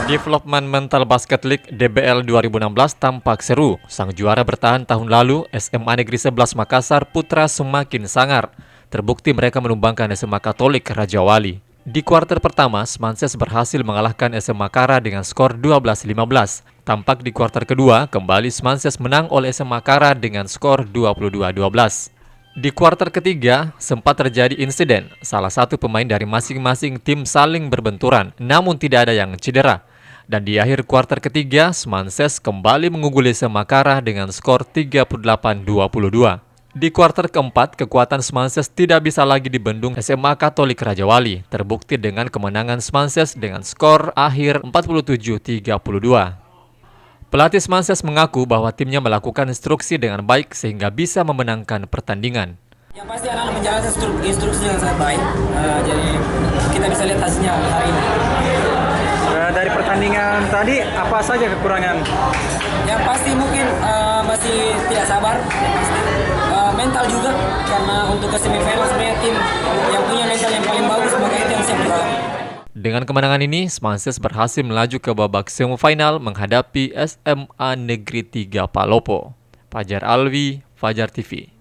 Development Mental Basket League DBL 2016 tampak seru. Sang juara bertahan tahun lalu, SMA Negeri 11 Makassar Putra semakin sangar. Terbukti mereka menumbangkan SMA Katolik Raja Wali. Di kuarter pertama, Smanses berhasil mengalahkan SMA Kara dengan skor 12-15. Tampak di kuarter kedua, kembali Smanses menang oleh SMA Kara dengan skor 22-12. Di kuarter ketiga, sempat terjadi insiden. Salah satu pemain dari masing-masing tim saling berbenturan, namun tidak ada yang cedera. Dan di akhir kuarter ketiga, Smanses kembali mengungguli SMA Kara dengan skor 38-22. Di kuarter keempat, kekuatan Smanses tidak bisa lagi dibendung SMA Katolik Raja Wali, terbukti dengan kemenangan Smanses dengan skor akhir 47-32. Pelatih Smanses mengaku bahwa timnya melakukan instruksi dengan baik sehingga bisa memenangkan pertandingan. Yang pasti anak-anak menjalankan instruksi dengan sangat baik, jadi kita bisa lihat hasilnya hari ini. Dari pertandingan tadi, apa saja kekurangan? Yang pasti mungkin masih tidak sabar, yang pasti. Mental juga, karena untuk ke semifinal sebenarnya tim yang punya mental yang paling bagus, maka itu yang siap berlawan. Dengan kemenangan ini, Smanses berhasil melaju ke babak semifinal menghadapi SMA Negeri 3 Palopo. Fajar Alwi, Fajar TV.